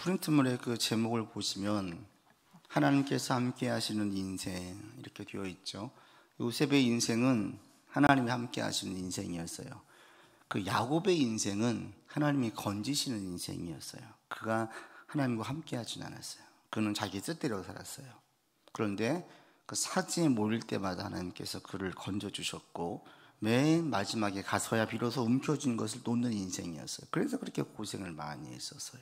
프린트물의 그 제목을 보시면 하나님께서 함께 하시는 인생 이렇게 되어 있죠. 요셉의 인생은 하나님이 함께 하시는 인생이었어요. 그 야곱의 인생은 하나님이 건지시는 인생이었어요. 그가 하나님과 함께 하진 않았어요. 그는 자기 뜻대로 살았어요. 그런데 그 사지에 몰릴 때마다 하나님께서 그를 건져주셨고 맨 마지막에 가서야 비로소 움켜쥔 것을 놓는 인생이었어요. 그래서 그렇게 고생을 많이 했었어요.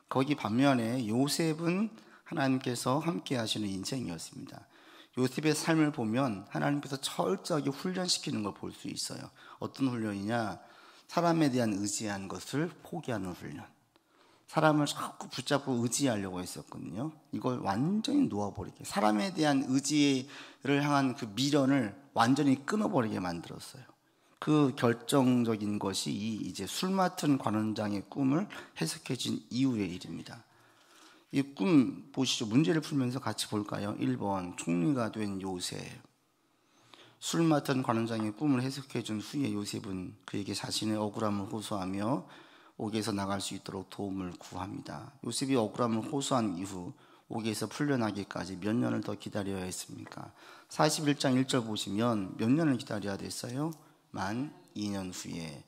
거기 반면에 요셉은 하나님께서 함께 하시는 인생이었습니다. 요셉의 삶을 보면 하나님께서 철저하게 훈련시키는 걸 볼 수 있어요. 어떤 훈련이냐? 사람에 대한 의지한 것을 포기하는 훈련. 사람을 자꾸 붙잡고 의지하려고 했었거든요. 이걸 완전히 놓아버리게, 사람에 대한 의지를 향한 그 미련을 완전히 끊어버리게 만들었어요. 그 결정적인 것이 이제 술 맡은 관원장의 꿈을 해석해 준 이후의 일입니다. 이 꿈 보시죠. 문제를 풀면서 같이 볼까요? 1번 총리가 된 요셉. 술 맡은 관원장의 꿈을 해석해 준 후에 요셉은 그에게 자신의 억울함을 호소하며 옥에서 나갈 수 있도록 도움을 구합니다. 요셉이 억울함을 호소한 이후 옥에서 풀려나기까지 몇 년을 더 기다려야 했습니까? 41장 1절 보시면 몇 년을 기다려야 됐어요? 만 2년 후에.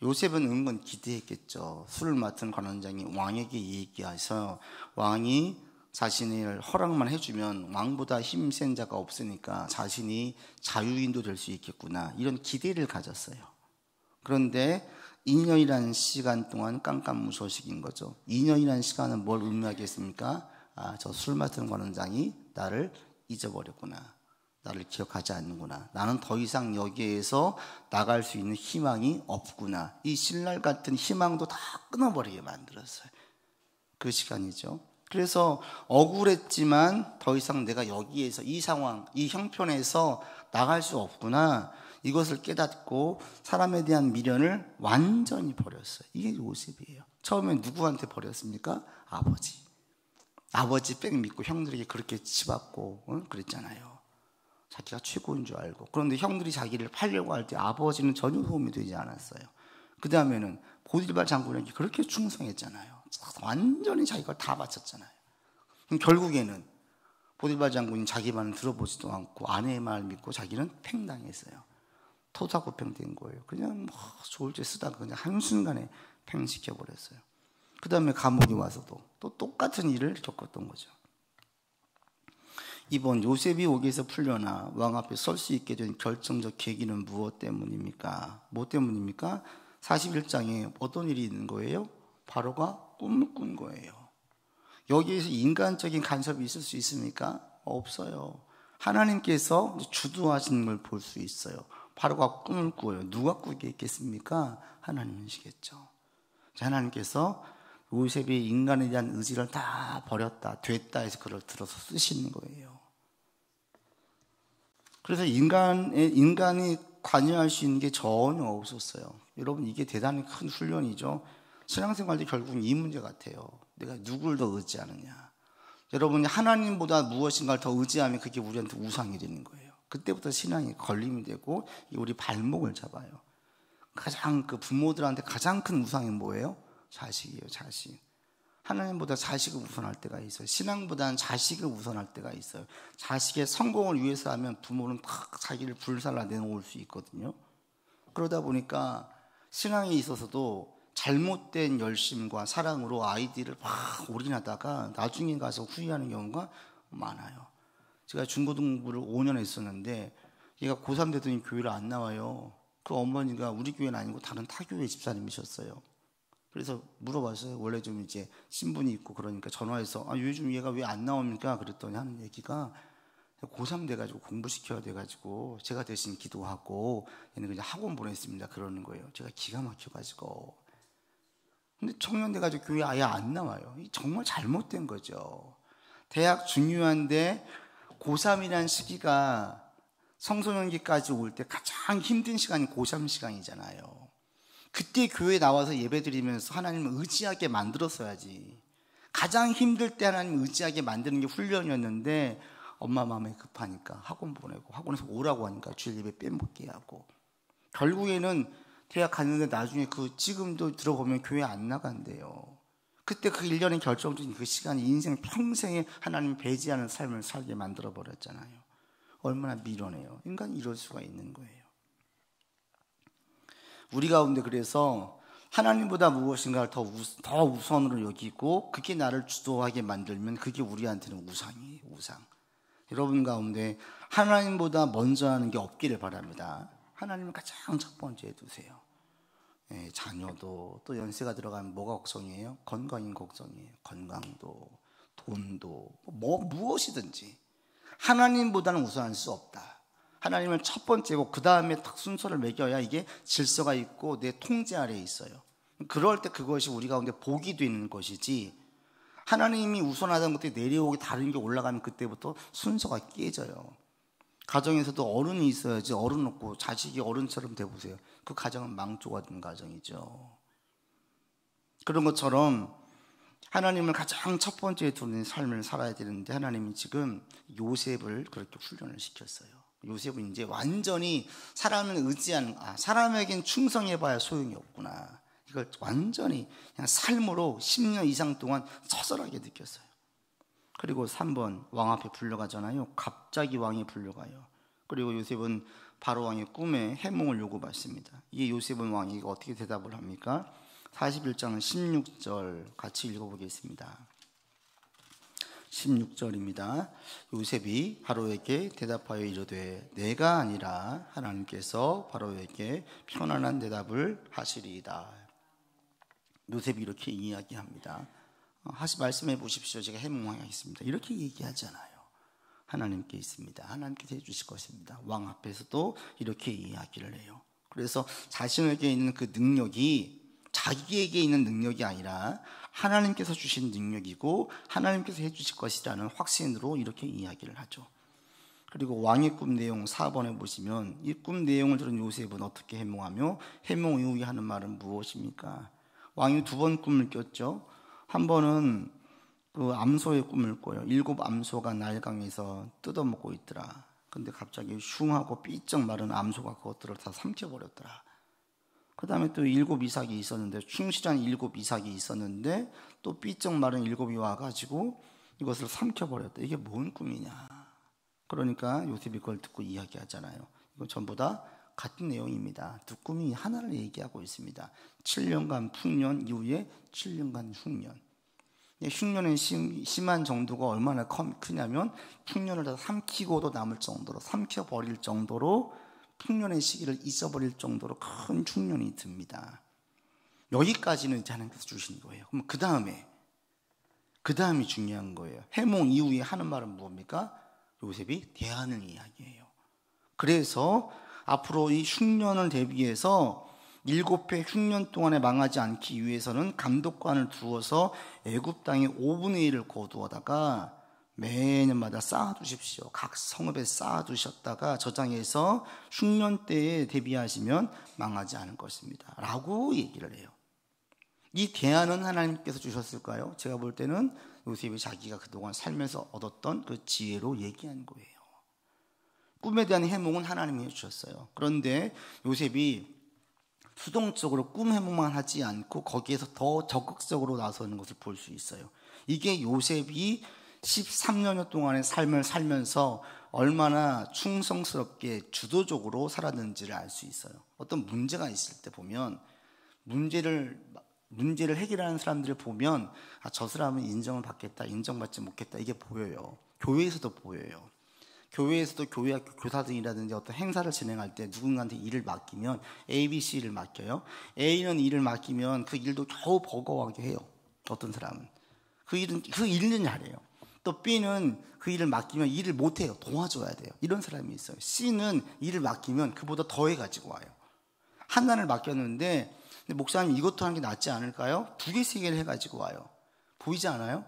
요셉은 은근 기대했겠죠. 술을 맡은 관원장이 왕에게 얘기해서 왕이 자신을 허락만 해주면 왕보다 힘센 자가 없으니까 자신이 자유인도 될 수 있겠구나, 이런 기대를 가졌어요. 그런데 2년이라는 시간 동안 깜깜무소식인 거죠. 2년이라는 시간은 뭘 의미하겠습니까? 저 술 맡은 관원장이 나를 잊어버렸구나, 나를 기억하지 않는구나, 나는 더 이상 여기에서 나갈 수 있는 희망이 없구나, 이 신랄 같은 희망도 다 끊어버리게 만들었어요. 그 시간이죠. 그래서 억울했지만 더 이상 내가 여기에서 이 상황, 이 형편에서 나갈 수 없구나, 이것을 깨닫고 사람에 대한 미련을 완전히 버렸어요. 이게 요셉이에요. 처음에 누구한테 버렸습니까? 아버지 백 믿고 형들에게 그렇게 치받고 그랬잖아요. 자기가 최고인 줄 알고. 그런데 형들이 자기를 팔려고 할 때 아버지는 전혀 도움이 되지 않았어요. 그 다음에는 보디발 장군에게 그렇게 충성했잖아요. 완전히 자기 걸 다 바쳤잖아요. 그럼 결국에는 보디발 장군이 자기 말은 들어보지도 않고 아내의 말 믿고 자기는 팽당했어요. 토사구팽된 거예요. 그냥 좋을 때 쓰다가 그냥 한순간에 팽시켜버렸어요. 그 다음에 감옥에 와서도 또 똑같은 일을 겪었던 거죠. 이번 요셉이 옥에서 풀려나 왕 앞에 설 수 있게 된 결정적 계기는 무엇 때문입니까? 뭐 때문입니까? 41장에 어떤 일이 있는 거예요? 바로가 꿈을 꾼 거예요. 여기에서 인간적인 간섭이 있을 수 있습니까? 없어요. 하나님께서 주도하시는 걸 볼 수 있어요. 바로가 꿈을 꾸어요. 누가 꾸게 있겠습니까? 하나님이시겠죠. 하나님께서 요셉이 인간에 대한 의지를 다 버렸다, 됐다 해서 그걸 들어서 쓰시는 거예요. 그래서 인간이 관여할 수 있는 게 전혀 없었어요. 여러분, 이게 대단히 큰 훈련이죠. 신앙생활도 결국은 이 문제 같아요. 내가 누굴 더 의지하느냐. 여러분이 하나님보다 무엇인가를 더 의지하면 그게 우리한테 우상이 되는 거예요. 그때부터 신앙이 걸림이 되고 우리 발목을 잡아요. 가장 그 부모들한테 가장 큰 우상이 뭐예요? 자식이에요. 자식. 하나님보다 자식을 우선할 때가 있어요. 신앙보다는 자식을 우선할 때가 있어요. 자식의 성공을 위해서 하면 부모는 다 자기를 불살라 내놓을 수 있거든요. 그러다 보니까 신앙에 있어서도 잘못된 열심과 사랑으로 아이들을 막 올인하다가 나중에 가서 후회하는 경우가 많아요. 제가 중고등부를 5년 했었는데 얘가 고3 되더니 교회를 안 나와요. 그 어머니가 우리 교회는 아니고 다른 타교회 집사님이셨어요. 그래서 물어봤어요. 원래 좀 이제 신분이 있고 그러니까 전화해서 요즘 얘가 왜 안 나옵니까? 그랬더니 하는 얘기가 고3 돼가지고 공부시켜야 돼가지고 제가 대신 기도하고 얘는 그냥 학원 보냈습니다. 그러는 거예요. 제가 기가 막혀가지고. 근데 청년 돼가지고 교회 아예 안 나와요. 정말 잘못된 거죠. 대학 중요한데 고3이라는 시기가 청소년기까지 올 때 가장 힘든 시간이 고3 시간이잖아요. 그때 교회 나와서 예배드리면서 하나님을 의지하게 만들었어야지. 가장 힘들 때 하나님을 의지하게 만드는 게 훈련이었는데 엄마 마음이 급하니까 학원 보내고 학원에서 오라고 하니까 주일 예배 빼먹게 하고 결국에는 대학 갔는데 나중에 지금도 들어보면 교회 안 나간대요. 그때 그 1년의 결정적인 그 시간이 인생 평생에 하나님 배제하는 삶을 살게 만들어버렸잖아요. 얼마나 미련해요. 인간이 이럴 수가 있는 거예요. 우리 가운데 그래서 하나님보다 무엇인가를 더 우선으로 여기고 그게 나를 주도하게 만들면 그게 우리한테는 우상이에요. 우상. 여러분 가운데 하나님보다 먼저 하는 게 없기를 바랍니다. 하나님을 가장 첫 번째에 두세요. 자녀도 또 연세가 들어가면 뭐가 걱정이에요? 건강이 걱정이에요. 건강도 돈도 무엇이든지 하나님보다는 우선할 수 없다. 하나님을 첫 번째고 그 다음에 딱 순서를 매겨야 이게 질서가 있고 내 통제 아래에 있어요. 그럴 때 그것이 우리 가운데 복이 되는 것이지, 하나님이 우선하던 것들이 내려오기 다른 게 올라가면 그때부터 순서가 깨져요. 가정에서도 어른이 있어야지. 어른 없고 자식이 어른처럼 돼보세요. 그 가정은 망조가 된 가정이죠. 그런 것처럼 하나님을 가장 첫 번째에 두는 삶을 살아야 되는데, 하나님이 지금 요셉을 그렇게 훈련을 시켰어요. 요셉은 이제 완전히 사람을 의지하는, 사람에겐 충성해봐야 소용이 없구나, 이걸 완전히 그냥 삶으로 10년 이상 동안 처절하게 느꼈어요. 그리고 3번 왕 앞에 불려가잖아요. 갑자기 왕이 불려가요. 그리고 요셉은 바로 왕의 꿈에 해몽을 요구받습니다. 이게 요셉은 왕이 어떻게 대답을 합니까? 41장 16절 같이 읽어보겠습니다. 16절입니다. 요셉이 바로에게 대답하여 이르되 내가 아니라 하나님께서 바로에게 편안한 대답을 하시리이다. 요셉이 이렇게 이야기합니다. 말씀해 보십시오. 제가 해몽하겠습니다. 이렇게 얘기하잖아요. 하나님께 있습니다. 하나님께서 해주실 것입니다. 왕 앞에서도 이렇게 이야기를 해요. 그래서 자신에게 있는 그 능력이 자기에게 있는 능력이 아니라 하나님께서 주신 능력이고 하나님께서 해주실 것이라는 확신으로 이렇게 이야기를 하죠. 그리고 왕의 꿈 내용 4번에 보시면 이 꿈 내용을 들은 요셉은 어떻게 해몽하며 해몽 이후에 하는 말은 무엇입니까? 왕이 2번 꿈을 꿨죠. 한 번은 그 암소의 꿈을 꿔요. 7 암소가 나일강에서 뜯어먹고 있더라. 근데 갑자기 흉하고 삐쩍 마른 암소가 그것들을 다 삼켜버렸더라. 그 다음에 또 7 이삭이 있었는데, 충실한 7 이삭이 있었는데 또 삐쩍 마른 7이 와가지고 이것을 삼켜버렸다. 이게 뭔 꿈이냐. 그러니까 요셉이 그걸 듣고 이야기하잖아요. 이건 전부 다 같은 내용입니다. 두 꿈이 하나를 얘기하고 있습니다. 7년간 풍년 이후에 7년간 흉년. 흉년의 심한 정도가 얼마나 크냐면 풍년을 다 삼키고도 남을 정도로, 삼켜버릴 정도로, 풍년의 시기를 잊어버릴 정도로 큰 흉년이 듭니다. 여기까지는 이제 하나님께서 주신 거예요. 그럼 그 다음이 중요한 거예요. 해몽 이후에 하는 말은 뭡니까? 요셉이 대안을 이야기해요. 그래서 앞으로 이 흉년을 대비해서 7회 흉년 동안에 망하지 않기 위해서는 감독관을 두어서 애굽 땅의 5분의 1을 거두어다가 매년마다 쌓아두십시오. 각 성읍에 쌓아두셨다가 저장해서 흉년 때에 대비하시면 망하지 않을 것입니다 라고 얘기를 해요. 이 대안은 하나님께서 주셨을까요? 제가 볼 때는 요셉이 자기가 그동안 살면서 얻었던 그 지혜로 얘기한 거예요. 꿈에 대한 해몽은 하나님이 해주셨어요. 그런데 요셉이 수동적으로 꿈 해몽만 하지 않고 거기에서 더 적극적으로 나서는 것을 볼 수 있어요. 이게 요셉이 13년 동안의 삶을 살면서 얼마나 충성스럽게 주도적으로 살았는지를 알 수 있어요. 어떤 문제가 있을 때 보면 문제를 해결하는 사람들을 보면 저 사람은 인정을 받겠다, 인정받지 못겠다, 이게 보여요. 교회에서도 보여요. 교회에서도 교회학교 교사들이라든지 어떤 행사를 진행할 때 누군가한테 일을 맡기면 A, B, C를 맡겨요. A는 일을 맡기면 그 일도 겨우 버거워하게 해요. 어떤 사람은 그 일은 잘해요. 또 B는 그 일을 맡기면 일을 못해요. 도와줘야 돼요. 이런 사람이 있어요. C는 일을 맡기면 그보다 더 해가지고 와요. 하나를 맡겼는데 근데 목사님 이것도 하는 게 낫지 않을까요? 2개, 3개를 해가지고 와요. 보이지 않아요?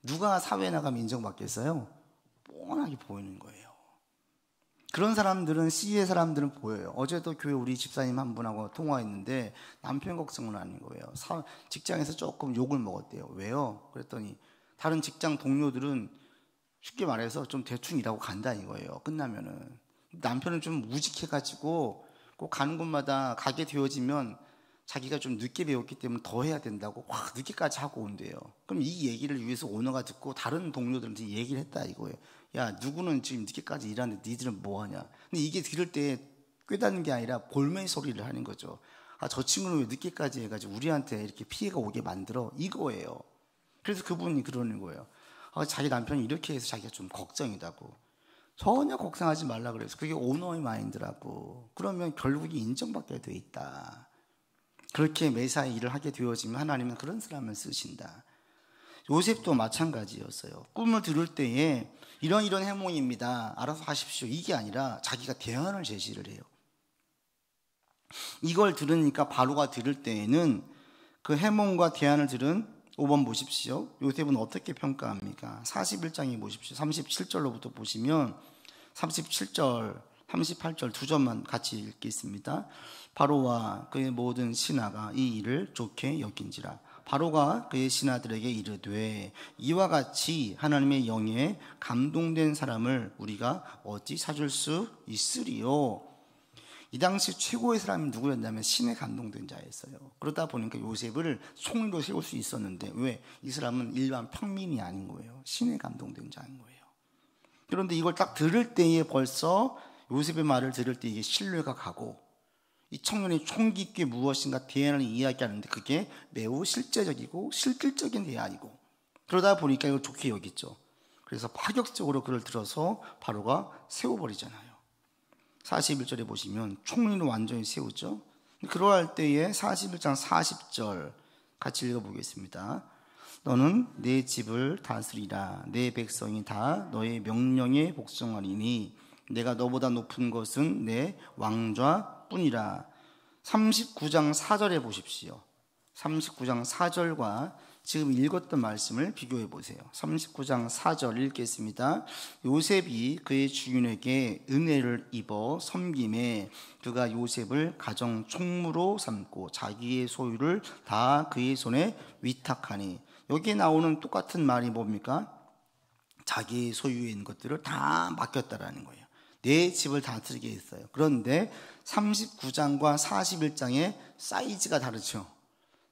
누가 사회에 나가면 인정받겠어요? 뻔하게 보이는 거예요. 그런 사람들은, C의 사람들은 보여요. 어제도 교회 우리 집사님 한 분하고 통화했는데 남편 걱정은 아닌 거예요. 직장에서 조금 욕을 먹었대요. 왜요? 그랬더니 다른 직장 동료들은 쉽게 말해서 좀 대충 일하고 간다 이거예요. 끝나면은. 남편은 좀 우직해가지고 꼭 가는 곳마다 가게 되어지면 자기가 좀 늦게 배웠기 때문에 더 해야 된다고 확 늦게까지 하고 온대요. 그럼 이 얘기를 위해서 오너가 듣고 다른 동료들한테 얘기를 했다 이거예요. 야, 누구는 지금 늦게까지 일하는데 니들은 뭐하냐. 근데 이게 들을 때 꿰닫는 게 아니라 볼멘 소리를 하는 거죠. 아, 저 친구는 왜 늦게까지 해가지고 우리한테 이렇게 피해가 오게 만들어, 이거예요. 그래서 그분이 그러는 거예요. 아, 자기 남편이 이렇게 해서 자기가 좀 걱정이다고. 전혀 걱정하지 말라 그래서. 그게 오너의 마인드라고. 그러면 결국에 인정받게 돼 있다. 그렇게 매사에 일을 하게 되어지면 하나님은 그런 사람을 쓰신다. 요셉도 마찬가지였어요. 꿈을 들을 때에 이런 해몽입니다, 알아서 하십시오, 이게 아니라 자기가 대안을 제시를 해요. 이걸 들으니까 바로가 들을 때에는 그 해몽과 대안을 들은 5번 보십시오. 요셉은 어떻게 평가합니까? 41장에 보십시오. 37절로부터 보시면 37절, 38절 두 절만 같이 읽겠습니다. 바로와 그의 모든 신하가 이 일을 좋게 여긴지라. 바로가 그의 신하들에게 이르되 이와 같이 하나님의 영에 감동된 사람을 우리가 어찌 찾을 수 있으리요. 이 당시 최고의 사람이 누구였냐면 신에 감동된 자였어요. 그러다 보니까 요셉을 총리로 세울 수 있었는데, 왜? 이 사람은 일반 평민이 아닌 거예요. 신에 감동된 자인 거예요. 그런데 이걸 딱 들을 때에 벌써 요셉의 말을 들을 때 이게 신뢰가 가고, 이 청년이 총기 있게 무엇인가 대안을 이야기하는데 그게 매우 실제적이고 실질적인 대안이고, 그러다 보니까 이걸 좋게 여겼죠. 그래서 파격적으로 그를 들어서 바로가 세워버리잖아요. 41절에 보시면 총리는 완전히 세우죠. 그러할 때에 41장 40절 같이 읽어보겠습니다. 너는 내 집을 다스리라. 내 백성이 다 너의 명령에 복종하리니 내가 너보다 높은 것은 내 왕좌뿐이라. 39장 4절에 보십시오. 39장 4절과 지금 읽었던 말씀을 비교해 보세요. 39장 4절 읽겠습니다. 요셉이 그의 주인에게 은혜를 입어 섬김에 그가 요셉을 가정 총무로 삼고 자기의 소유를 다 그의 손에 위탁하니. 여기에 나오는 똑같은 말이 뭡니까? 자기의 소유에 있는 것들을 다 맡겼다라는 거예요. 내 집을 다스리게 했어요. 그런데 39장과 41장의 사이즈가 다르죠.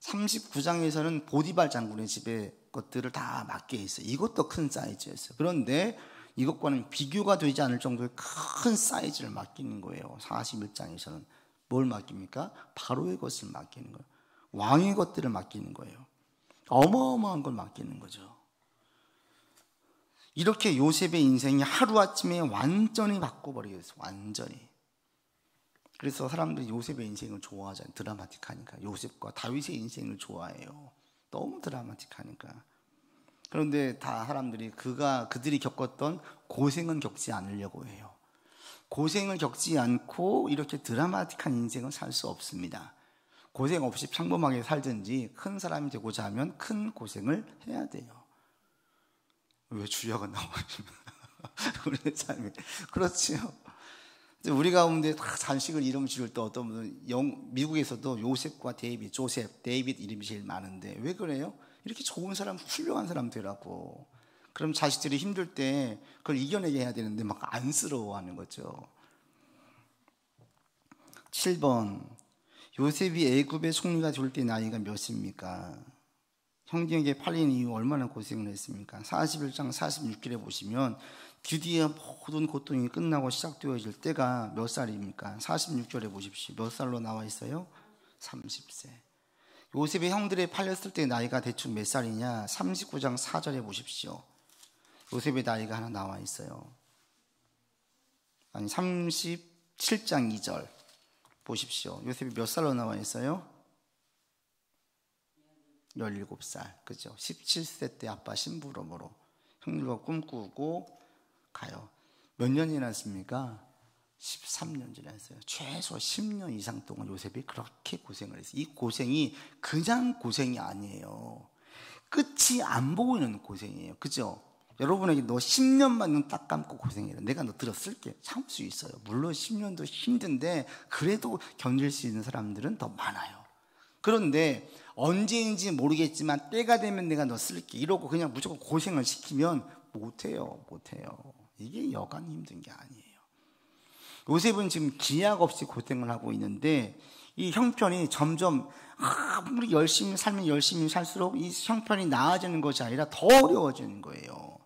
39장에서는 보디발 장군의 집에 것들을 다 맡겨 있어요. 이것도 큰 사이즈였어요. 그런데 이것과는 비교가 되지 않을 정도의 큰 사이즈를 맡기는 거예요. 41장에서는 뭘 맡깁니까? 바로의 것을 맡기는 거예요. 왕의 것들을 맡기는 거예요. 어마어마한 걸 맡기는 거죠. 이렇게 요셉의 인생이 하루아침에 완전히 바꿔버리겠어요. 완전히. 그래서 사람들이 요셉의 인생을 좋아하잖아요. 드라마틱하니까. 요셉과 다윗의 인생을 좋아해요. 너무 드라마틱하니까. 그런데 다 사람들이 그들이 겪었던 고생은 겪지 않으려고 해요. 고생을 겪지 않고 이렇게 드라마틱한 인생을 살 수 없습니다. 고생 없이 평범하게 살든지 큰 사람이 되고자 하면 큰 고생을 해야 돼요. 왜 주야가 나와있습니다. 우리의 삶이 그렇지요. 우리 가운데 다 잔식을 이름 지을 때 어떤 분은 미국에서도 요셉과 데이빗, 조셉, 데이빗 이름이 제일 많은데 왜 그래요? 이렇게 좋은 사람, 훌륭한 사람 되라고. 그럼 자식들이 힘들 때 그걸 이겨내게 해야 되는데 막 안쓰러워하는 거죠. 7번, 요셉이 애굽의 총리가 될 때 나이가 몇입니까? 형제에게 팔린 이후 얼마나 고생을 했습니까? 41장 46절에 보시면 드디어 모든 고통이 끝나고 시작되어질 때가 몇 살입니까? 46절에 보십시오. 몇 살로 나와 있어요? 30세. 요셉의 형들에 팔렸을 때 나이가 대충 몇 살이냐? 39장 4절에 보십시오. 요셉의 나이가 하나 나와 있어요. 아니 37장 2절 보십시오. 요셉이 몇 살로 나와 있어요? 17살. 그죠? 17세 때 아빠 심부름으로 형들과 꿈꾸고 가요. 몇 년이 지났습니까? 13년 지났어요. 최소 10년 이상 동안 요셉이 그렇게 고생을 했어요. 이 고생이 그냥 고생이 아니에요. 끝이 안 보이는 고생이에요. 그죠? 여러분에게 너 10년만 눈 딱 감고 고생해라. 내가 너 들어쓸게. 참을 수 있어요. 물론 10년도 힘든데 그래도 견딜 수 있는 사람들은 더 많아요. 그런데 언제인지 모르겠지만 때가 되면 내가 너 쓸게 이러고 그냥 무조건 고생을 시키면 못해요. 이게 여간 힘든 게 아니에요. 요셉은 지금 기약 없이 고생을 하고 있는데 이 형편이 점점 아무리 열심히 살면 열심히 살수록 이 형편이 나아지는 것이 아니라 더 어려워지는 거예요.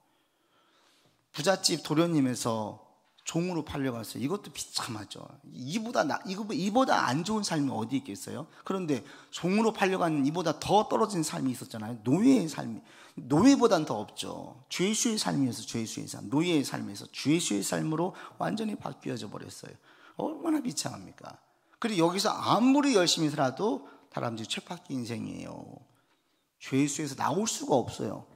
부잣집 도련님에서 종으로 팔려갔어요. 이것도 비참하죠. 이보다 안 좋은 삶이 어디 있겠어요? 그런데 종으로 팔려간 이보다 더 떨어진 삶이 있었잖아요. 노예의 삶이. 노예보단 더 없죠. 죄수의 삶이어서 죄수의 삶, 노예의 삶에서 죄수의 삶으로 완전히 바뀌어져 버렸어요. 얼마나 비참합니까? 그리고 여기서 아무리 열심히 살아도 다람쥐 쳇바퀴 인생이에요. 죄수에서 나올 수가 없어요.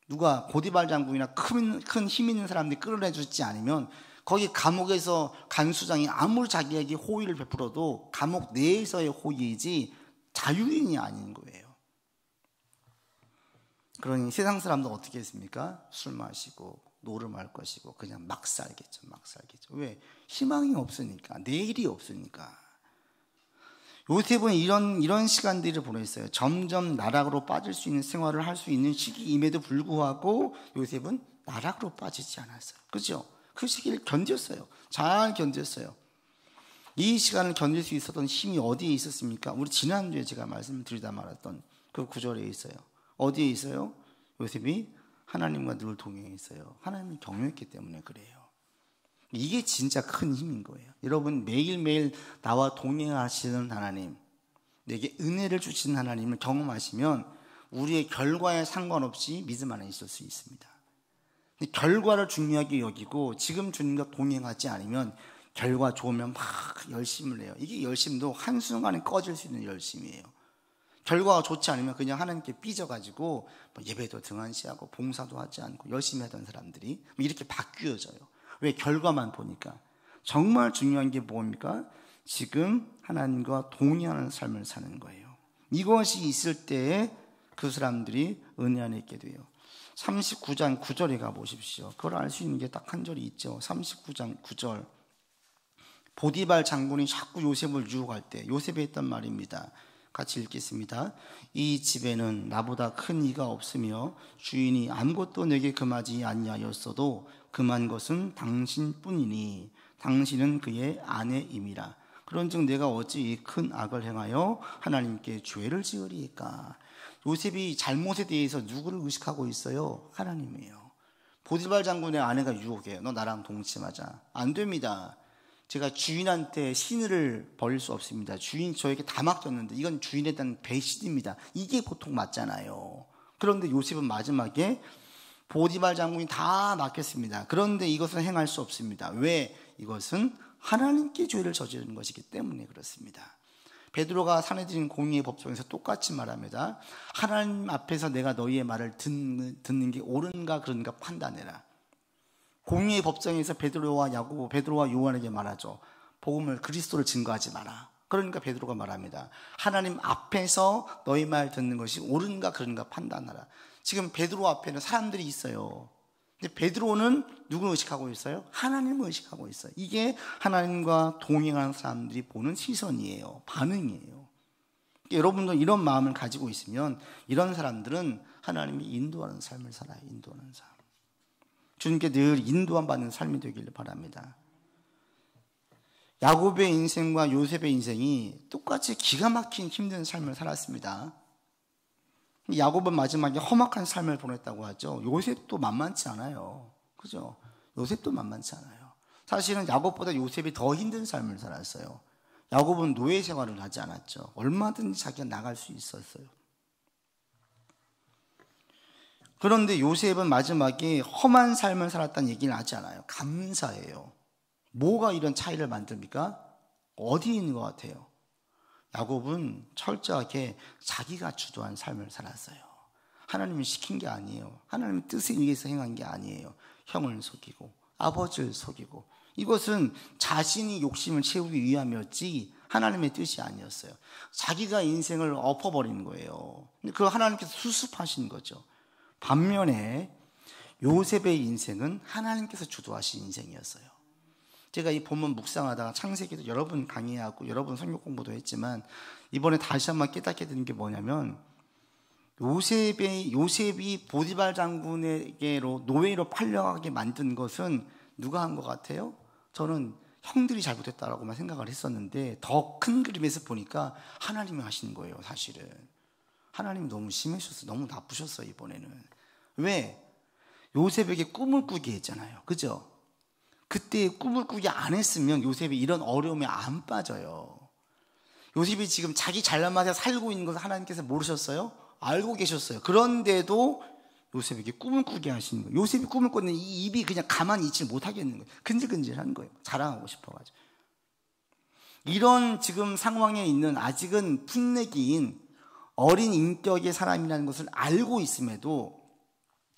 누가 보디발 장군이나 큰 힘 있는 사람들이 끌어내주지 않으면 거기 감옥에서 간수장이 아무리 자기에게 호의를 베풀어도 감옥 내에서의 호의이지 자유인이 아닌 거예요. 그러니 세상 사람도 어떻게 했습니까? 술 마시고 노름할 것이고 그냥 막 살겠죠. 왜? 희망이 없으니까, 내일이 없으니까. 요셉은 이런 시간들을 보냈어요. 점점 나락으로 빠질 수 있는 생활을 할 수 있는 시기임에도 불구하고 요셉은 나락으로 빠지지 않았어요. 그죠? 그 시기를 견뎠어요. 잘 견뎠어요. 이 시간을 견딜 수 있었던 힘이 어디에 있었습니까? 우리 지난주에 제가 말씀을 드리다 말았던 그 구절에 있어요. 어디에 있어요? 요셉이 하나님과 늘 동행했어요. 하나님을 경외했기 때문에 그래요. 이게 진짜 큰 힘인 거예요. 여러분, 매일매일 나와 동행하시는 하나님, 내게 은혜를 주시는 하나님을 경험하시면 우리의 결과에 상관없이 믿음 안에 있을 수 있습니다. 결과를 중요하게 여기고 지금 주님과 동행하지 않으면 결과 좋으면 막 열심을 해요. 이게 열심도 한순간에 꺼질 수 있는 열심이에요. 결과가 좋지 않으면 그냥 하나님께 삐져가지고 예배도 등한시하고 봉사도 하지 않고 열심히 하던 사람들이 이렇게 바뀌어져요. 왜? 결과만 보니까. 정말 중요한 게 뭡니까? 지금 하나님과 동행하는 삶을 사는 거예요. 이것이 있을 때에 그 사람들이 은혜 안에 있게 돼요. 39장 9절에 가보십시오. 그걸 알 수 있는 게 딱 한 절이 있죠. 39장 9절. 보디발 장군이 자꾸 요셉을 유혹할 때 요셉이 했단 말입니다. 같이 읽겠습니다. 이 집에는 나보다 큰 이가 없으며 주인이 아무것도 내게 금하지 아니하였어도 금한 것은 당신뿐이니 당신은 그의 아내임이라. 그런즉 내가 어찌 이 큰 악을 행하여 하나님께 죄를 지으리이까. 요셉이 잘못에 대해서 누구를 의식하고 있어요? 하나님이에요. 보디발 장군의 아내가 유혹해요. 너 나랑 동침하자. 안 됩니다. 제가 주인한테 신의를 버릴 수 없습니다. 주인 저에게 다 맡겼는데 이건 주인에 대한 배신입니다. 이게 보통 맞잖아요. 그런데 요셉은 마지막에 보디발 장군이 다 맡겼습니다. 그런데 이것은 행할 수 없습니다. 왜? 이것은 하나님께 죄를 저지르는 것이기 때문에 그렇습니다. 베드로가 사내들인 공의의 법정에서 똑같이 말합니다. 하나님 앞에서 내가 너희의 말을 듣는 게 옳은가 그런가 판단해라. 공의의 법정에서 베드로와 야고보, 베드로와 요한에게 말하죠. 복음을 그리스도를 증거하지 마라. 그러니까 베드로가 말합니다. 하나님 앞에서 너희 말 듣는 것이 옳은가 그런가 판단하라. 지금 베드로 앞에는 사람들이 있어요. 근데 베드로는 누구를 의식하고 있어요? 하나님을 의식하고 있어요. 이게 하나님과 동행하는 사람들이 보는 시선이에요. 반응이에요. 여러분도 이런 마음을 가지고 있으면 이런 사람들은 하나님이 인도하는 삶을 살아요. 인도하는 삶. 주님께 늘 인도함 받는 삶이 되기를 바랍니다. 야곱의 인생과 요셉의 인생이 똑같이 기가 막힌 힘든 삶을 살았습니다. 야곱은 마지막에 험악한 삶을 보냈다고 하죠. 요셉도 만만치 않아요. 그죠? 요셉도 만만치 않아요. 사실은 야곱보다 요셉이 더 힘든 삶을 살았어요. 야곱은 노예 생활을 하지 않았죠. 얼마든지 자기가 나갈 수 있었어요. 그런데 요셉은 마지막에 험한 삶을 살았다는 얘기는 하지 않아요. 감사해요. 뭐가 이런 차이를 만듭니까? 어디에 있는 것 같아요? 야곱은 철저하게 자기가 주도한 삶을 살았어요. 하나님이 시킨 게 아니에요. 하나님의 뜻에 의해서 행한 게 아니에요. 형을 속이고 아버지를 속이고 이것은 자신이 욕심을 채우기 위함이었지 하나님의 뜻이 아니었어요. 자기가 인생을 엎어버리는 거예요. 그 하나님께서 수습하신 거죠. 반면에 요셉의 인생은 하나님께서 주도하신 인생이었어요. 제가 이 본문 묵상하다가 창세기도 여러 번 강의하고 여러 번 성경 공부도 했지만 이번에 다시 한번 깨닫게 되는 게 뭐냐면 요셉이 보디발 장군에게로 노예로 팔려가게 만든 것은 누가 한 것 같아요? 저는 형들이 잘못했다라고만 생각을 했었는데 더 큰 그림에서 보니까 하나님이 하시는 거예요. 사실은 하나님이 너무 심하셨어요. 너무 나쁘셨어요. 이번에는. 왜? 요셉에게 꿈을 꾸게 했잖아요. 그죠? 그때 꿈을 꾸게 안 했으면 요셉이 이런 어려움에 안 빠져요. 요셉이 지금 자기 잘난 맛에 살고 있는 것을 하나님께서 모르셨어요? 알고 계셨어요. 그런데도 요셉에게 꿈을 꾸게 하시는 거예요. 요셉이 꿈을 꿨는데 이 입이 그냥 가만히 있지 못하겠는 거예요. 근질근질한 거예요. 자랑하고 싶어가지고. 이런 지금 상황에 있는 아직은 풋내기인 어린 인격의 사람이라는 것을 알고 있음에도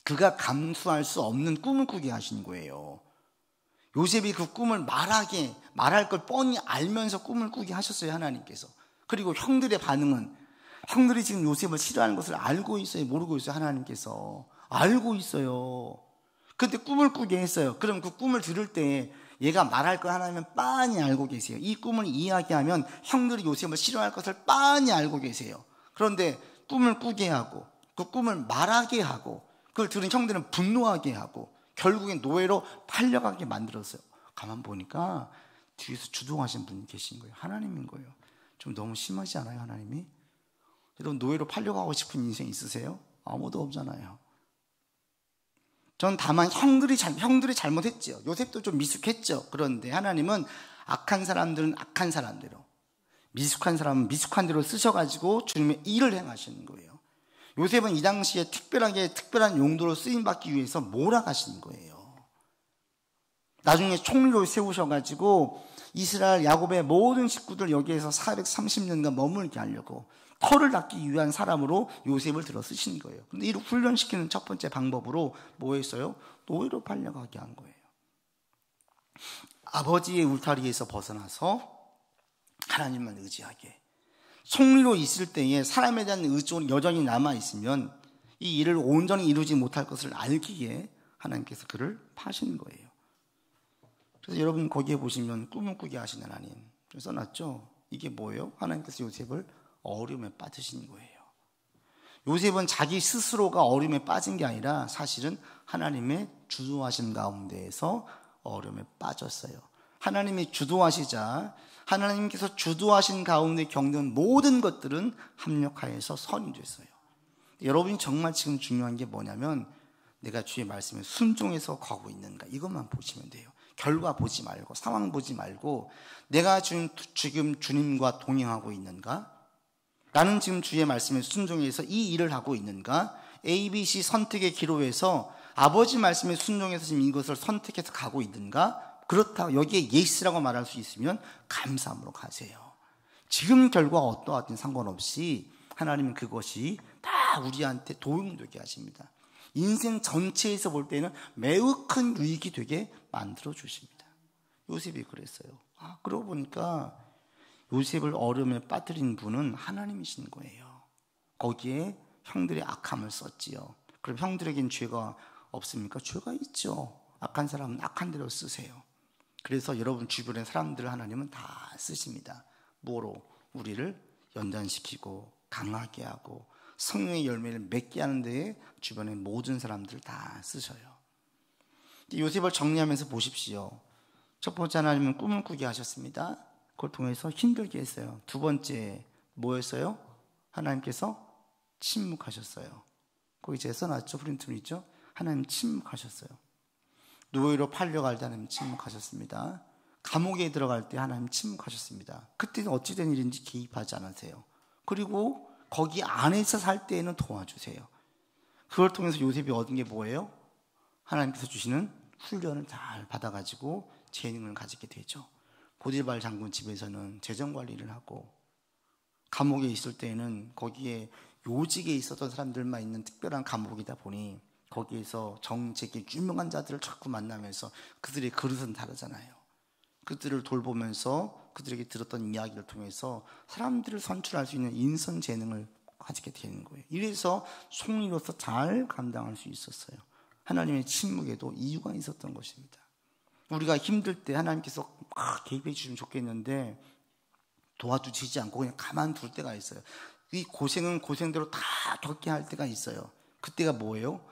그가 감수할 수 없는 꿈을 꾸게 하신 거예요. 요셉이 그 꿈을 말할 걸 뻔히 알면서 꿈을 꾸게 하셨어요. 하나님께서. 그리고 형들의 반응은, 형들이 지금 요셉을 싫어하는 것을 알고 있어요? 모르고 있어요? 하나님께서 알고 있어요. 근데 꿈을 꾸게 했어요. 그럼 그 꿈을 들을 때 얘가 말할 걸 하나님은 빤히 알고 계세요. 이 꿈을 이야기하면 형들이 요셉을 싫어할 것을 빤히 알고 계세요. 그런데 꿈을 꾸게 하고 그 꿈을 말하게 하고 그걸 들은 형들은 분노하게 하고 결국엔 노예로 팔려가게 만들었어요. 가만 보니까 뒤에서 주동하신 분이 계신 거예요. 하나님인 거예요. 좀 너무 심하지 않아요? 하나님이? 여러분 노예로 팔려가고 싶은 인생 있으세요? 아무도 없잖아요. 전 다만 형들이 잘못했죠. 요셉도 좀 미숙했죠. 그런데 하나님은 악한 사람들은 악한 사람대로, 미숙한 사람은 미숙한 대로 쓰셔가지고 주님의 일을 행하시는 거예요. 요셉은 이 당시에 특별한 용도로 쓰임받기 위해서 몰아가시는 거예요. 나중에 총리로 세우셔가지고 이스라엘 야곱의 모든 식구들 여기에서 430년간 머물게 하려고 털을 닦기 위한 사람으로 요셉을 들어 쓰신 거예요. 근데 이를 훈련시키는 첫 번째 방법으로 뭐 했어요? 노예로 팔려가게 한 거예요. 아버지의 울타리에서 벗어나서 하나님만 의지하게. 총리로 있을 때에 사람에 대한 의존이 여전히 남아있으면 이 일을 온전히 이루지 못할 것을 알기에 하나님께서 그를 파시는 거예요. 그래서 여러분 거기에 보시면 꿈을 꾸게 하신 하나님 써놨죠? 이게 뭐예요? 하나님께서 요셉을 어려움에 빠뜨신 거예요. 요셉은 자기 스스로가 어려움에 빠진 게 아니라 사실은 하나님의 주도하신 가운데에서 어려움에 빠졌어요. 하나님이 주도하시자 하나님께서 주도하신 가운데 겪는 모든 것들은 합력하여서 선이 됐어요. 여러분이 정말 지금 중요한 게 뭐냐면 내가 주의 말씀에 순종해서 가고 있는가 이것만 보시면 돼요. 결과 보지 말고 상황 보지 말고 내가 지금 주님과 동행하고 있는가? 나는 지금 주의 말씀에 순종해서 이 일을 하고 있는가? ABC 선택의 기로에서 아버지 말씀에 순종해서 지금 이것을 선택해서 가고 있는가? 그렇다 여기에 예스라고 말할 수 있으면 감사함으로 가세요. 지금 결과가 어떠하든 상관없이 하나님은 그것이 다 우리한테 도움되게 하십니다. 인생 전체에서 볼 때는 매우 큰 유익이 되게 만들어 주십니다. 요셉이 그랬어요. 그러고 보니까 요셉을 어려움에 빠뜨린 분은 하나님이신 거예요. 거기에 형들의 악함을 썼지요. 그럼 형들에겐 죄가 없습니까? 죄가 있죠. 악한 사람은 악한 대로 쓰세요. 그래서 여러분 주변의 사람들을 하나님은 다 쓰십니다. 뭐로? 우리를 연단시키고 강하게 하고 성령의 열매를 맺게 하는 데에 주변의 모든 사람들을 다 쓰셔요. 요셉을 정리하면서 보십시오. 첫 번째 하나님은 꿈을 꾸게 하셨습니다. 그걸 통해서 힘들게 했어요. 두 번째 뭐였어요? 하나님께서 침묵하셨어요. 거기 제가 써놨죠? 프린트로 있죠? 하나님 침묵하셨어요. 노예로 팔려갈 때 하나님 침묵하셨습니다. 감옥에 들어갈 때 하나님 침묵하셨습니다. 그때는 어찌된 일인지 개입하지 않으세요. 그리고 거기 안에서 살 때에는 도와주세요. 그걸 통해서 요셉이 얻은 게 뭐예요? 하나님께서 주시는 훈련을 잘 받아가지고 재능을 가지게 되죠. 보디발 장군 집에서는 재정관리를 하고 감옥에 있을 때에는 거기에 요직에 있었던 사람들만 있는 특별한 감옥이다 보니 거기에서 정책이 유명한 자들을 자꾸 만나면서 그들의 그릇은 다르잖아요. 그들을 돌보면서 그들에게 들었던 이야기를 통해서 사람들을 선출할 수 있는 인선 재능을 가지게 되는 거예요. 이래서 총리로서 잘 감당할 수 있었어요. 하나님의 침묵에도 이유가 있었던 것입니다. 우리가 힘들 때 하나님께서 막 개입해 주시면 좋겠는데 도와주시지 않고 그냥 가만둘 때가 있어요. 이 고생은 고생대로 다 겪게 할 때가 있어요. 그때가 뭐예요?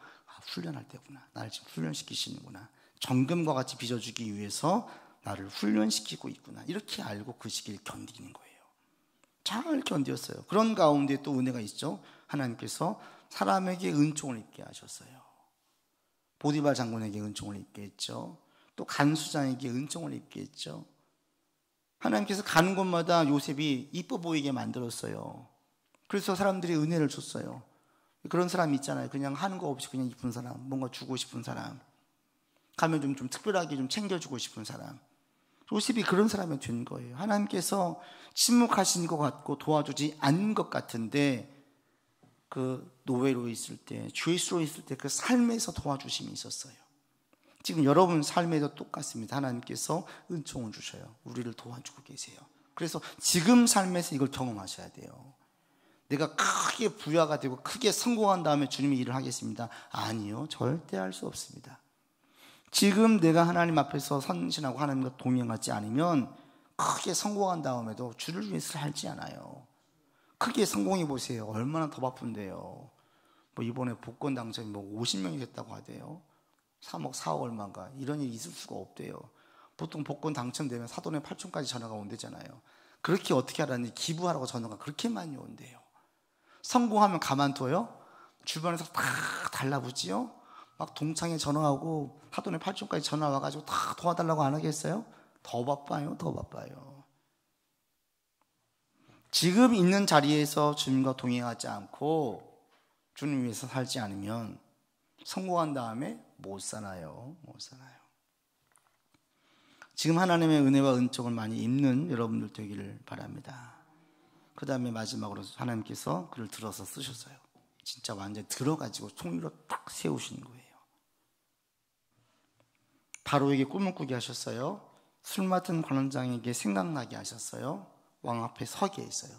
훈련할 때구나. 나를 지금 훈련시키시는구나. 정금과 같이 빚어주기 위해서 나를 훈련시키고 있구나, 이렇게 알고 그 시기를 견디는 거예요. 잘 견뎠어요. 그런 가운데 또 은혜가 있죠. 하나님께서 사람에게 은총을 입게 하셨어요. 보디발 장군에게 은총을 입게 했죠. 또 간수장에게 은총을 입게 했죠. 하나님께서 가는 곳마다 요셉이 이뻐 보이게 만들었어요. 그래서 사람들이 은혜를 줬어요. 그런 사람 있잖아요. 그냥 하는 거 없이 그냥 이쁜 사람, 뭔가 주고 싶은 사람, 가면 좀 특별하게 좀 챙겨주고 싶은 사람. 요셉이 그런 사람이 된 거예요. 하나님께서 침묵하신 것 같고 도와주지 않는 것 같은데, 그 노예로 있을 때, 죄수로 있을 때 그 삶에서 도와주심이 있었어요. 지금 여러분 삶에도 똑같습니다. 하나님께서 은총을 주셔요. 우리를 도와주고 계세요. 그래서 지금 삶에서 이걸 경험하셔야 돼요. 내가 크게 부자가 되고 크게 성공한 다음에 주님의 일을 하겠습니다. 아니요, 절대 할 수 없습니다. 지금 내가 하나님 앞에서 선신하고 하나님과 동행하지 않으면 크게 성공한 다음에도 주를 위해서 살지 않아요. 크게 성공해 보세요. 얼마나 더 바쁜데요. 뭐 이번에 복권 당첨이 뭐 50명이 됐다고 하대요. 3억 4억 얼마인가. 이런 일이 있을 수가 없대요. 보통 복권 당첨되면 사돈의 8촌까지 전화가 온대잖아요. 그렇게 어떻게 하라니, 기부하라고 전화가 그렇게 많이 온대요. 성공하면 가만둬요? 주변에서 다 달라붙지요? 막 동창회 전화하고 사돈의 8촌까지 전화 와가지고 다 도와달라고 안 하겠어요? 더 바빠요, 더 바빠요. 지금 있는 자리에서 주님과 동행하지 않고 주님 위해서 살지 않으면 성공한 다음에 못 살아요. 못 살아요. 지금 하나님의 은혜와 은총을 많이 입는 여러분들 되기를 바랍니다. 그 다음에 마지막으로 하나님께서 그를 들어서 쓰셨어요. 진짜 완전히 들어가지고 총리로 딱 세우시는 거예요. 바로에게 꿈을 꾸게 하셨어요. 술 맡은 관원장에게 생각나게 하셨어요. 왕 앞에 서게 했어요.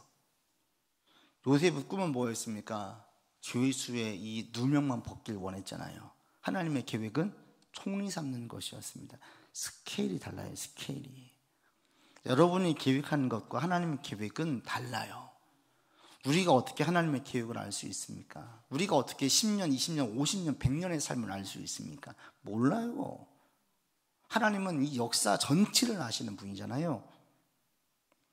요셉의 꿈은 뭐였습니까? 죄수의 이 누명만 벗길 원했잖아요. 하나님의 계획은 총리 삼는 것이었습니다. 스케일이 달라요. 스케일이. 여러분이 계획하는 것과 하나님의 계획은 달라요. 우리가 어떻게 하나님의 계획을 알 수 있습니까? 우리가 어떻게 10년, 20년, 50년, 100년의 삶을 알 수 있습니까? 몰라요. 하나님은 이 역사 전체를 아시는 분이잖아요.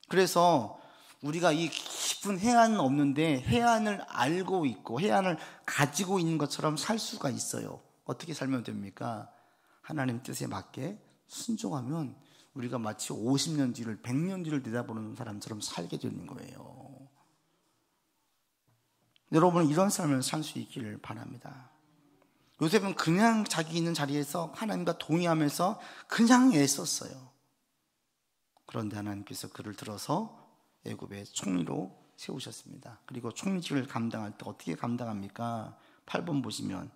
그래서 우리가 이 깊은 해안은 없는데 해안을 알고 있고 해안을 가지고 있는 것처럼 살 수가 있어요. 어떻게 살면 됩니까? 하나님 뜻에 맞게 순종하면 우리가 마치 50년 뒤를 100년 뒤를 내다보는 사람처럼 살게 되는 거예요. 여러분은 이런 삶을 살 수 있기를 바랍니다. 요셉은 그냥 자기 있는 자리에서 하나님과 동의하면서 그냥 애썼어요. 그런데 하나님께서 그를 들어서 애굽의 총리로 세우셨습니다. 그리고 총리직을 감당할 때 어떻게 감당합니까? 8번 보시면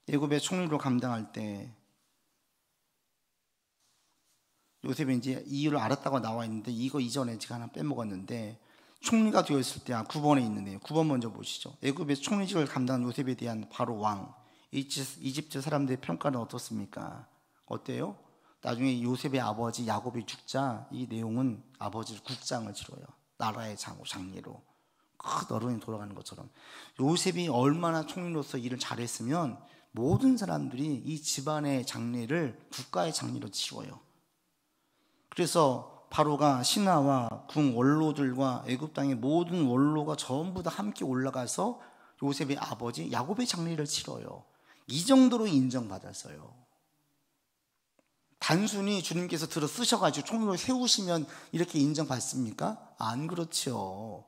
애굽의 총리로 감당할 때 요셉이 이제 이유를 알았다고 나와 있는데 이거 이전에 제가 하나 빼먹었는데 총리가 되었을 때 9번에 있는데요. 9번 먼저 보시죠. 애굽의 총리직을 감당한 요셉에 대한 바로 왕 이집트 사람들의 평가는 어떻습니까? 어때요? 나중에 요셉의 아버지 야곱이 죽자 이 내용은 아버지 국장을 치러요. 나라의 장례로 큰 어른이 돌아가는 것처럼 요셉이 얼마나 총리로서 일을 잘했으면 모든 사람들이 이 집안의 장례를 국가의 장례로 치러요. 그래서 바로가 신하와 궁 원로들과 애굽 땅의 모든 원로가 전부 다 함께 올라가서 요셉의 아버지 야곱의 장례를 치러요. 이 정도로 인정받았어요. 단순히 주님께서 들어 쓰셔가지고 총리로 세우시면 이렇게 인정받습니까? 안 그렇죠.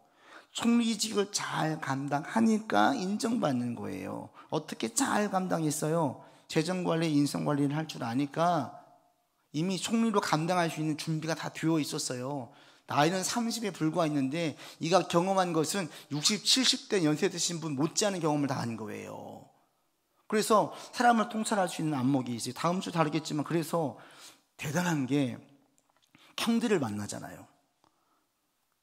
총리직을 잘 감당하니까 인정받는 거예요. 어떻게 잘 감당했어요? 재정관리, 인성관리를 할 줄 아니까 이미 총리로 감당할 수 있는 준비가 다 되어 있었어요. 나이는 30에 불과했는데 이가 경험한 것은 60, 70대 연세 드신 분 못지않은 경험을 다 한 거예요. 그래서 사람을 통찰할 수 있는 안목이 있어요. 다음 주 다르겠지만 그래서 대단한 게 형들을 만나잖아요.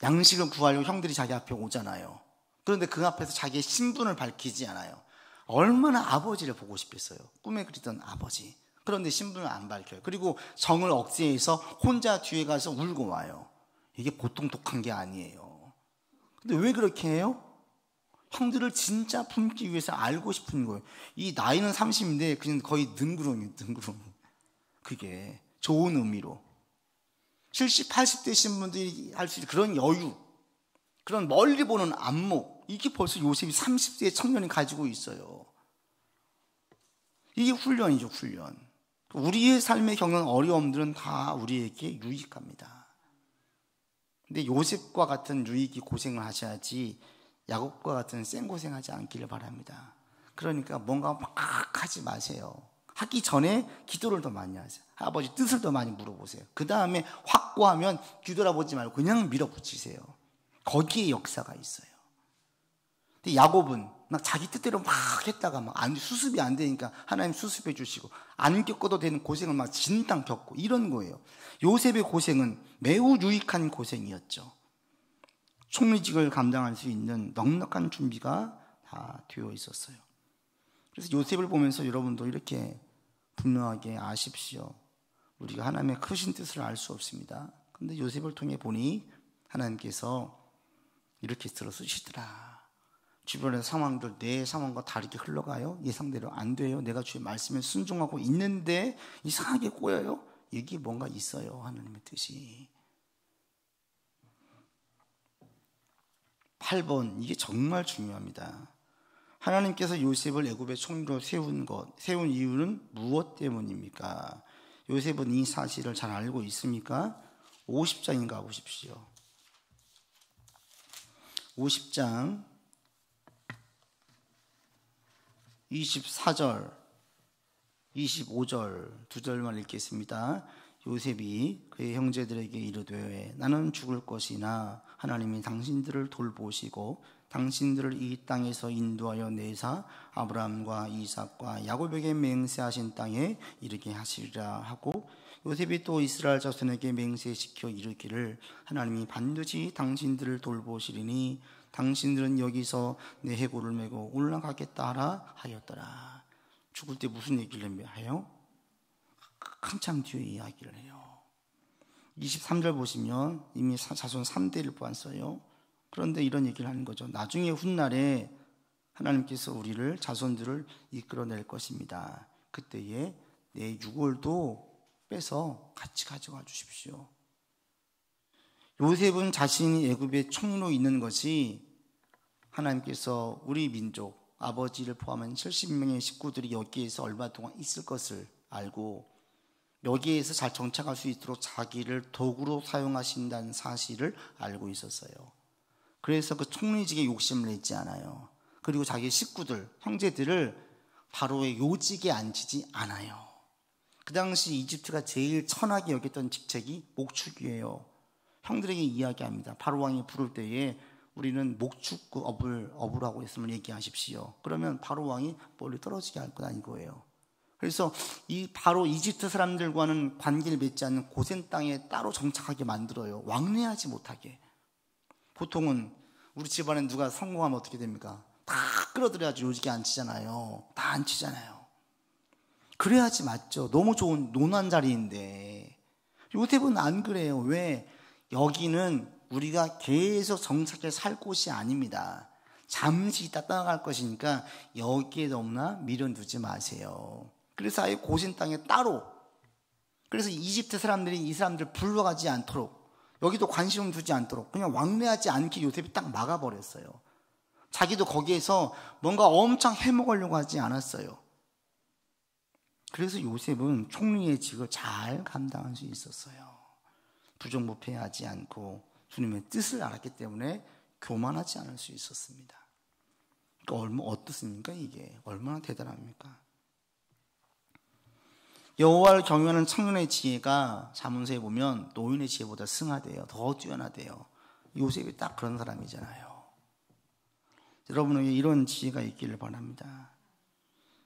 양식을 구하려고 형들이 자기 앞에 오잖아요. 그런데 그 앞에서 자기의 신분을 밝히지 않아요. 얼마나 아버지를 보고 싶겠어요. 꿈에 그리던 아버지. 그런데 신분을 안 밝혀요. 그리고 정을 억제해서 혼자 뒤에 가서 울고 와요. 이게 보통 독한 게 아니에요. 근데 왜 그렇게 해요? 형들을 진짜 품기 위해서 알고 싶은 거예요. 이 나이는 30인데 그냥 거의 능구렁이에요. 능구렁이. 그게 좋은 의미로 70, 80 되신 분들이 할 수 있는 그런 여유, 그런 멀리 보는 안목, 이게 벌써 요셉이 30세의 청년이 가지고 있어요. 이게 훈련이죠. 훈련. 우리의 삶에 겪는 어려움들은 다 우리에게 유익합니다. 근데 요셉과 같은 유익이 고생을 하셔야지 야곱과 같은 생고생하지 않기를 바랍니다. 그러니까 뭔가 막 하지 마세요. 하기 전에 기도를 더 많이 하세요. 아버지 뜻을 더 많이 물어보세요. 그 다음에 확고하면 뒤돌아보지 말고 그냥 밀어붙이세요. 거기에 역사가 있어요. 근데 야곱은 막 자기 뜻대로 막 했다가 막 수습이 안 되니까 하나님 수습해 주시고, 안 겪어도 되는 고생을 막 진당 겪고 이런 거예요. 요셉의 고생은 매우 유익한 고생이었죠. 총리직을 감당할 수 있는 넉넉한 준비가 다 되어 있었어요. 그래서 요셉을 보면서 여러분도 이렇게 분명하게 아십시오. 우리가 하나님의 크신 뜻을 알 수 없습니다. 그런데 요셉을 통해 보니 하나님께서 이렇게 들어 쓰시더라. 주변의 상황들 내 상황과 다르게 흘러가요. 예상대로 안 돼요. 내가 주의 말씀에 순종하고 있는데 이상하게 꼬여요. 이게 뭔가 있어요. 하나님의 뜻이. 8번, 이게 정말 중요합니다. 하나님께서 요셉을 애굽의 총리로 세운 이유는 무엇 때문입니까? 요셉은 이 사실을 잘 알고 있습니까? 50장인가 보십시오. 50장 24절 25절 두 절만 읽겠습니다. 요셉이 그의 형제들에게 이르되 나는 죽을 것이나 하나님이 당신들을 돌보시고 당신들을 이 땅에서 인도하여 내사 아브라함과 이삭과 야곱에게 맹세하신 땅에 이르게 하시리라 하고, 요셉이 또 이스라엘 자손에게 맹세시켜 이르기를 하나님이 반드시 당신들을 돌보시리니 당신들은 여기서 내 해골을 메고 올라가겠다 하라 하였더라. 죽을 때 무슨 얘기를 해요? 한참 뒤에 이야기를 해요. 23절 보시면 이미 자손 3대를 보았어요. 그런데 이런 얘기를 하는 거죠. 나중에 훗날에 하나님께서 우리를 자손들을 이끌어낼 것입니다. 그때에 내 유골도 빼서 같이 가져가 주십시오. 요셉은 자신이 애굽의 총리로 있는 것이 하나님께서 우리 민족 아버지를 포함한 70명의 식구들이 여기에서 얼마 동안 있을 것을 알고 여기에서 잘 정착할 수 있도록 자기를 도구로 사용하신다는 사실을 알고 있었어요. 그래서 그 총리직에 욕심을 냈지 않아요. 그리고 자기 식구들, 형제들을 바로의 요직에 앉히지 않아요. 그 당시 이집트가 제일 천하게 여겼던 직책이 목축이에요. 형들에게 이야기합니다. 바로 왕이 부를 때에 우리는 목축 업으라고 했으면 얘기하십시오. 그러면 바로 왕이 멀리 떨어지게 할 건 아닌 거예요. 그래서 이 바로 이집트 사람들과는 관계를 맺지 않는 고센 땅에 따로 정착하게 만들어요. 왕래하지 못하게. 보통은 우리 집안에 누가 성공하면 어떻게 됩니까? 다 끌어들여야지 요직에 앉히잖아요. 다 앉히잖아요. 그래야지 맞죠. 너무 좋은 논한 자리인데 요셉은 안 그래요. 왜? 여기는 우리가 계속 정착해 살 곳이 아닙니다. 잠시 있다 떠나갈 것이니까 여기에 너무나 미련두지 마세요. 그래서 아예 고센 땅에 따로, 그래서 이집트 사람들이 이 사람들을 불러가지 않도록, 여기도 관심을 두지 않도록 그냥 왕래하지 않게 요셉이 딱 막아버렸어요. 자기도 거기에서 뭔가 엄청 해먹으려고 하지 않았어요. 그래서 요셉은 총리의 직을 잘 감당할 수 있었어요. 부정부패하지 않고 주님의 뜻을 알았기 때문에 교만하지 않을 수 있었습니다. 그러니까 어떻습니까? 이게 얼마나 대단합니까? 여호와를 경외하는 청년의 지혜가 자문서에 보면 노인의 지혜보다 승하대요. 더 뛰어나대요. 요셉이 딱 그런 사람이잖아요. 여러분에게 이런 지혜가 있기를 바랍니다.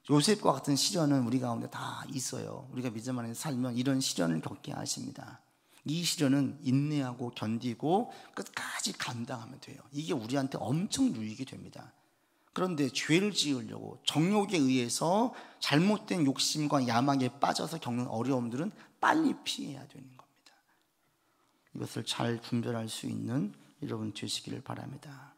요셉과 같은 시련은 우리 가운데 다 있어요. 우리가 믿음 안에 살면 이런 시련을 겪게 하십니다. 이 시련은 인내하고 견디고 끝까지 감당하면 돼요. 이게 우리한테 엄청 유익이 됩니다. 그런데 죄를 지으려고 정욕에 의해서 잘못된 욕심과 야망에 빠져서 겪는 어려움들은 빨리 피해야 되는 겁니다. 이것을 잘 분별할 수 있는 여러분 되시기를 바랍니다.